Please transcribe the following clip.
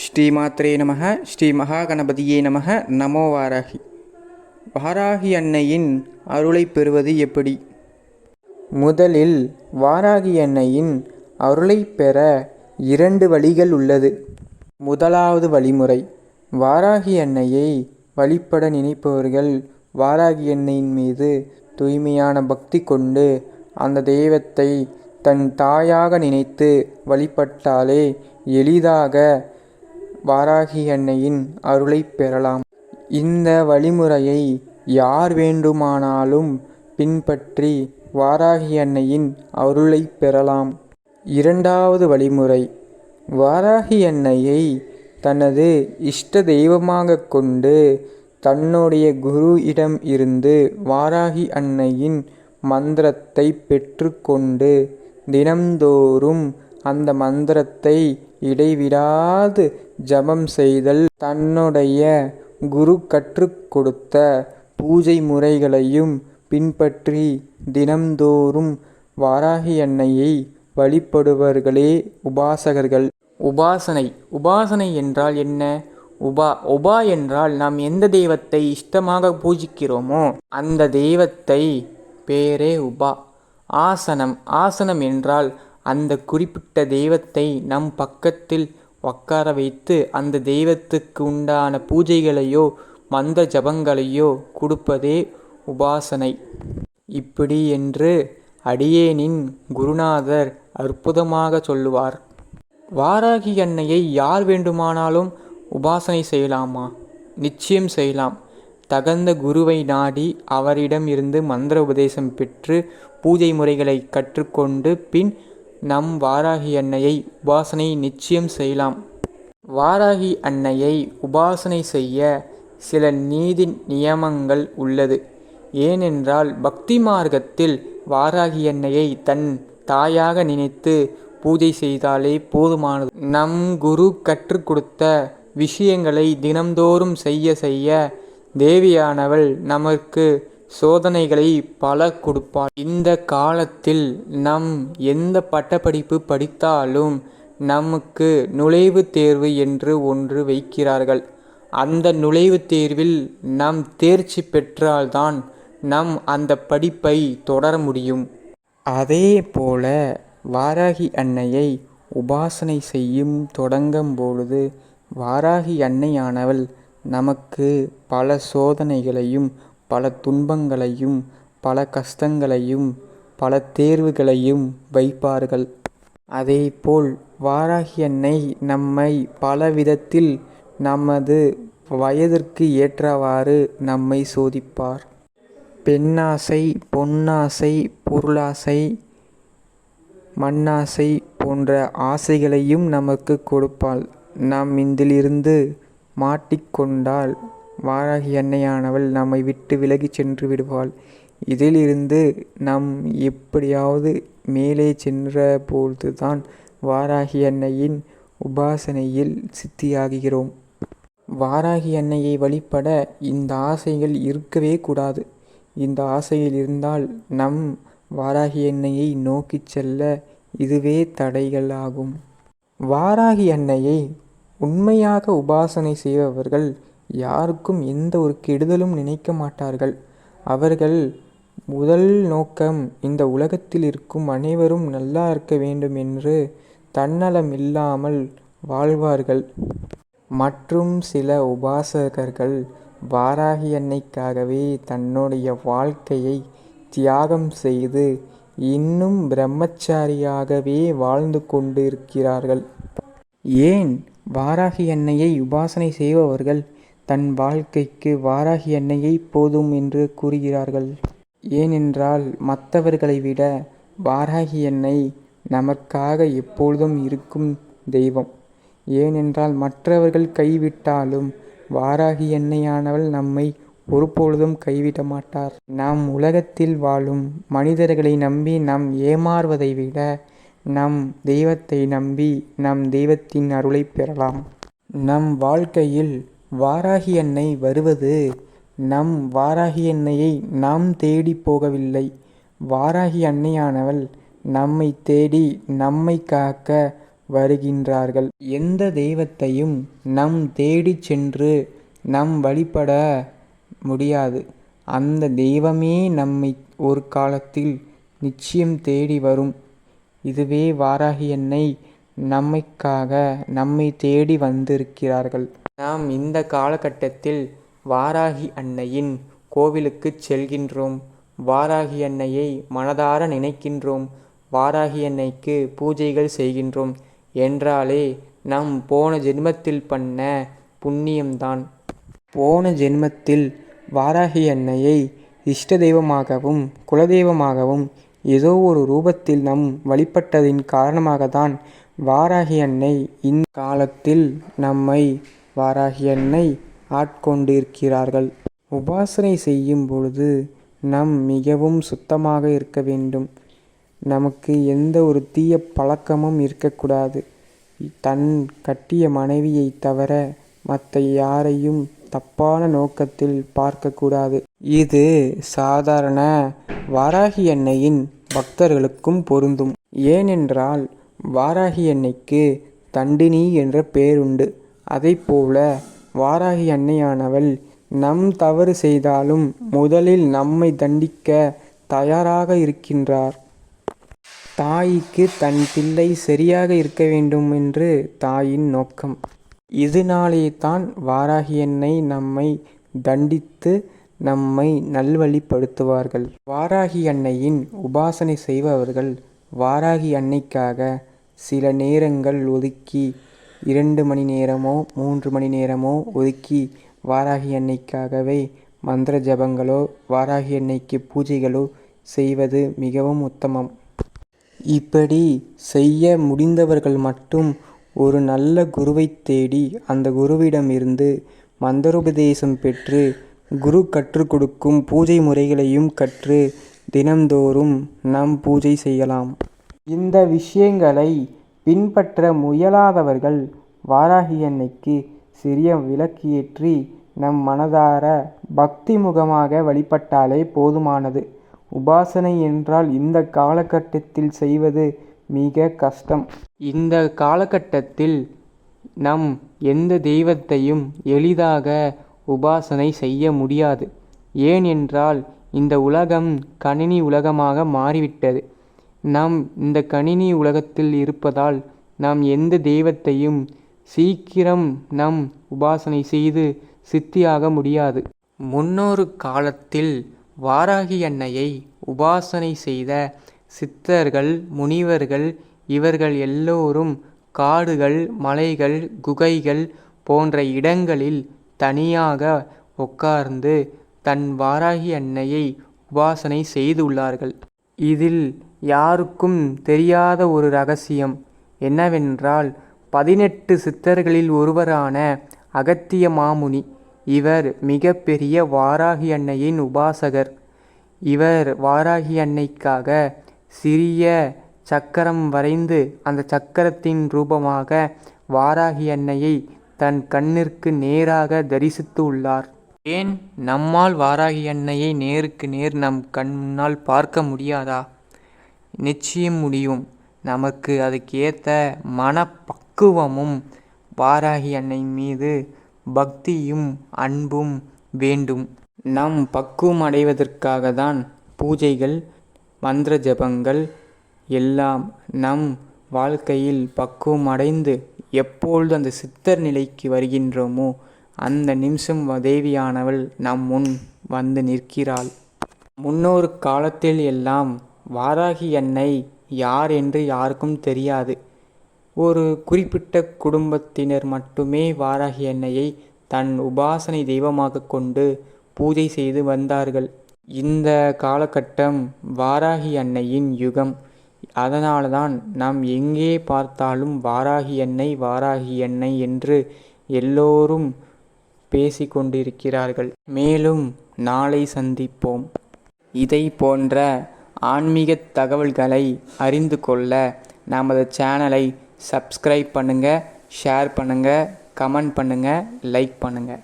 ஸ்ரீமாத்ரே நமः. ஸ்ரீ மகாகணபதியே நமः. நமோ வாராகி. வாராகி அன்னையின் அருளை பெறுவது எப்படி? முதலில் வாராகி அன்னையின் அருளை பெற 2 வழிகள் உள்ளது. முதலாவது வழிமுறை, வாராகி அன்னையை வழிபட நினைப்பவர்கள் வாராகி அன்னையின் மீது தூய்மையான பக்தி கொண்டு அந்த தெய்வத்தை தன் தாயாக நினைத்து வழிபட்டாலே எளிதாக வாராகி அன்னையின் அருளை பெறலாம். இந்த வழிமுறையை யார் வேண்டுமானாலும் பின்பற்றி வாராகி அன்னையின் அருளை பெறலாம். இரண்டாவது வழிமுறை, வாராகி அன்னையை தனது இஷ்ட தெய்வமாக கொண்டு தன்னுடைய குரு இடம் இருந்து வாராகி அன்னையின் மந்திரத்தை பெற்றுக்கொண்டு தினம்தோறும் அந்த மந்திரத்தை இடைவிடாது ஜபம் செய்தல், தன்னுடைய குரு கற்றுக் கொடுத்த பூஜை முறைகளையும் பின்பற்றி தினம்தோறும் வாராகி அன்னையை வழிபடுபவர்களே உபாசகர்கள். உபாசனை என்றால் என்ன? உபா என்றால் நாம் எந்த தெய்வத்தை இஷ்டமாக பூஜிக்கிறோமோ அந்த தெய்வத்தை பேரே உபா. ஆசனம் என்றால் அந்த குறிப்பிட்ட தெய்வத்தை நம் பக்கத்தில் உட்கார வைத்து அந்த தெய்வத்துக்கு உண்டான பூஜைகளையோ மந்திர ஜபங்களையோ கொடுப்பதே உபாசனை. இப்படி என்று அடியேனின் குருநாதர் அற்புதமாக சொல்லுவார். வாராகி அன்னையை யார் வேண்டுமானாலும் உபாசனை செய்யலாமா? நிச்சயம் செய்யலாம். தகுந்த குருவை நாடி அவரிடம் இருந்து மந்திர உபதேசம் பெற்று பூஜை முறைகளை கற்றுக்கொண்டு பின் நம் வாராகி அன்னையை உபாசனை நிச்சயம் செய்யலாம். வாராகி அன்னையை உபாசனை செய்ய சில நீதி நியமங்கள் உள்ளது. ஏனென்றால் பக்தி மார்க்கத்தில் வாராகி அன்னையை தன் தாயாக நினைத்து பூஜை செய்தாலே போதுமானது. நம் குரு கற்றுக் கொடுத்த விஷயங்களை தினம்தோறும் செய்ய தேவியானவள் நமக்கு சோதனைகளை பல கொடுப்பாள். இந்த காலத்தில் நம் எந்த பட்டப்படிப்பு படித்தாலும் நமக்கு நுழைவுத் தேர்வு என்று ஒன்று வைக்கிறார்கள். அந்த நுழைவுத் தேர்வில் நம் தேர்ச்சி பெற்றால்தான் நம் அந்த படிப்பை தொடர முடியும். அதே போல வாராகி அன்னையை உபாசனை செய்யும் தொடங்கும் பொழுது வாராகி அன்னையானவள் நமக்கு பல சோதனைகளையும் பல துன்பங்களையும் பல கஷ்டங்களையும் பல தேர்வுகளையும் வைப்பார்கள். அதேபோல் வாராகி அன்னை நம்மை பல விதத்தில் நமது வயதிற்கு ஏற்றவாறு நம்மை சோதிப்பார். பெண்ணாசை, பொன்னாசை, பொருளாசை, மண்ணாசை போன்ற ஆசைகளையும் நமக்கு கொடுப்பாள். நாம் இதிலிருந்து மாட்டிக்கொண்டால் வாராகி அன்னையானவள் நம்மை விட்டு விலகி சென்று விடுவாள். இதிலிருந்து நாம் எப்படியாவது மேலே சென்ற பொழுதுதான் வாராகி அன்னையின் உபாசனையில் சித்தியாகிறோம். வாராகி அன்னையை வழிபட இந்த ஆசைகள் இருக்கவே கூடாது. இந்த ஆசையில் இருந்தால் நம் வாராகி அன்னையை நோக்கி செல்ல இதுவே தடைகள் ஆகும். வாராகி அன்னையை உண்மையாக உபாசனை செய்பவர்கள் யாருக்கும் எந்த ஒரு கெடுதலும் நினைக்க மாட்டார்கள். அவர்கள் முதல் நோக்கம் இந்த உலகத்தில் இருக்கும் அனைவரும் நல்லா இருக்க வேண்டும் என்று தன்னலம் இல்லாமல் வாழ்வார்கள். மற்றும் சில உபாசகர்கள் வாராகி அன்னைக்காகவே தன்னுடைய வாழ்க்கையை தியாகம் செய்து இன்னும் பிரம்மச்சாரியாகவே வாழ்ந்து கொண்டு இருக்கிறார்கள். ஏன் வாராகி அன்னையை உபாசனை செய்பவர்கள் தன் வாழ்க்கைக்கு வாராகி அன்னையை போதும் என்று கூறுகிறார்கள்? ஏனென்றால் மற்றவர்களை விட வாராகி அன்னை நமக்காக எப்பொழுதும் இருக்கும் தெய்வம். ஏனென்றால் மற்றவர்கள் கைவிட்டாலும் வாராகி அன்னையானவள் நம்மை ஒருபொழுதும் கைவிட மாட்டார். நாம் உலகத்தில் வாழும் மனிதர்களை நம்பி நாம் ஏமாறுவதை விட நம் தெய்வத்தை நம்பி நம் தெய்வத்தின் அருளை பெறலாம். நம் வாழ்க்கையில் வாராகி அன்னை வருவது நம் வாராகி அன்னையை நாம் தேடி போகவில்லை. வாராகி அன்னையானவள் நம்மை தேடி நம்மை காக்க வருகின்றார்கள். எந்த தெய்வத்தையும் நம் தேடி சென்று நம் வழிபட முடியாது. அந்த தெய்வமே நம்மை ஒரு காலத்தில் நிச்சயம் தேடி வரும். இதுவே வாராகி அன்னை நம்மை தேடி வந்திருக்கிறார்கள். நாம் இந்த காலகட்டத்தில் வாராகி அன்னையின் கோவிலுக்கு செல்கின்றோம். வாராகி அன்னையை மனதார நினைக்கின்றோம். வாராகி அன்னைக்கு பூஜைகள் செய்கின்றோம் என்றாலே நம் போன ஜென்மத்தில் பண்ண புண்ணியம்தான். போன ஜென்மத்தில் வாராகி அன்னையை இஷ்ட தெய்வமாகவும் குலதெய்வமாகவும் ஏதோ ஒரு ரூபத்தில் நம் வழிபட்டதின் காரணமாகத்தான் வாராகி அன்னை இந்த காலத்தில் நம்மை வாராகி அன்னை ஆட்கொண்டிருக்கிறார்கள். உபாசனை செய்யும் பொழுது நாம் மிகவும் சுத்தமாக இருக்க வேண்டும். நமக்கு எந்த ஒரு தீய பழக்கமும் இருக்கக்கூடாது. தன் கட்டிய மனைவியை தவிர மற்ற யாரையும் தப்பான நோக்கத்தில் பார்க்கக்கூடாது. இது சாதாரண வாராகி அன்னையின் பக்தர்களுக்கும் பொருந்தும். ஏனென்றால் வாராகி அன்னைக்கு தண்டினி என்ற பெயருண்டு. அதைப்போல வாராகி அன்னையானவள் நம் தவறு செய்தாலும் முதலில் நம்மை தண்டிக்க தயாராக இருக்கின்றார். தாய்க்கு தன் பிள்ளை சரியாக இருக்க வேண்டும் என்று தாயின் நோக்கம். இதனாலே தான் வாராகி அன்னை நம்மை தண்டித்து நம்மை நல்வழிப்படுத்துவார்கள். வாராகி அன்னையின் உபாசனை செய்பவர்கள் வாராகி அன்னைக்காக சில நேரங்கள் ஒதுக்கி 2 மணி நேரமோ 3 மணி நேரமோ ஒதுக்கி வாராகி அன்னைக்காகவே மந்திர ஜபங்களோ வாராகி அன்னைக்கு பூஜைகளோ செய்வது மிகவும் உத்தமம். இப்படி செய்ய முடிந்தவர்கள் மட்டும் ஒரு நல்ல குருவை தேடி அந்த குருவிடம் இருந்து மந்திரோபதேசம் பெற்று குரு கற்றுக் கொடுக்கும் பூஜை முறைகளையும் கற்று தினந்தோறும் நாம் பூஜை செய்யலாம். இந்த விஷயங்களை பின்பற்ற முயலாதவர்கள் வாராகி அன்னைக்கு சிறிய விளக்கு ஏற்றி நம் மனதார பக்தி முகமாக வழிபட்டாலே போதுமானது. உபாசனை என்றால் இந்த காலகட்டத்தில் செய்வது மிக கஷ்டம். இந்த காலகட்டத்தில் நம் எந்த தெய்வத்தையும் எளிதாக உபாசனை செய்ய முடியாது. ஏனென்றால் இந்த உலகம் கணினி உலகமாக மாறிவிட்டது. நாம் இந்த கணினி உலகத்தில் இருப்பதால் நாம் எந்த தெய்வத்தையும் சீக்கிரம் நம் உபாசனை செய்து சித்தியாக முடியாது. முன்னொரு காலத்தில் வாராகி அன்னையை உபாசனை செய்த சித்தர்கள் முனிவர்கள் இவர்கள் எல்லோரும் காடுகள் மலைகள் குகைகள் போன்ற இடங்களில் தனியாக உட்கார்ந்து தன் வாராகி அன்னையை உபாசனை செய்துள்ளார்கள். இதில் யாருக்கும் தெரியாத ஒரு ரகசியம் என்னவென்றால் 18 சித்தர்களில் ஒருவரான அகத்திய மாமுனி இவர் மிக பெரிய வாராகி அன்னையின் உபாசகர். இவர் வாராகி அன்னைக்காக சிறிய சக்கரம் வரைந்து அந்த சக்கரத்தின் ரூபமாக வாராகி அன்னையை தன் கண்ணிற்கு நேராக தரிசித்து உள்ளார். ஏன் நம்மால் வாராகி அன்னையை நேருக்கு நேர் நம் கண் முன்னால் பார்க்க முடியாதா? நிச்சயம் முடியும். நமக்கு அதுக்கேற்ற மனப்பக்குவமும் வாராகி அன்னை மீது பக்தியும் அன்பும் வேண்டும். நம் பக்குவம் அடைவதற்காக தான் பூஜைகள் மந்திர ஜபங்கள் எல்லாம். நம் வாழ்க்கையில் பக்குவம் அடைந்து எப்பொழுது அந்த சித்தர் நிலைக்கு வருகின்றோமோ அந்த நிமிஷம் தேவியானவள் நம் முன் வந்து நிற்கிறாள். முன்னொரு காலத்தில் எல்லாம் வாராகி அன்னை யார் என்று யாருக்கும் தெரியாது. ஒரு குறிப்பிட்ட குடும்பத்தினர் மட்டுமே வாராகி அன்னையை தன் உபாசனை தெய்வமாக கொண்டு பூஜை செய்து வந்தார்கள். இந்த காலகட்டம் வாராகி அன்னையின் யுகம். அதனால்தான் நாம் எங்கே பார்த்தாலும் வாராகி அன்னை என்று எல்லோரும் பேசிக்கொண்டிருக்கிறார்கள். மேலும் நாளை சந்திப்போம். இதை போன்ற ஆன்மீக தகவல்களை அறிந்து கொள்ள நமது சேனலை சப்ஸ்கிரைப் பண்ணுங்கள், ஷேர் பண்ணுங்கள், கமெண்ட் பண்ணுங்கள், லைக் பண்ணுங்கள்.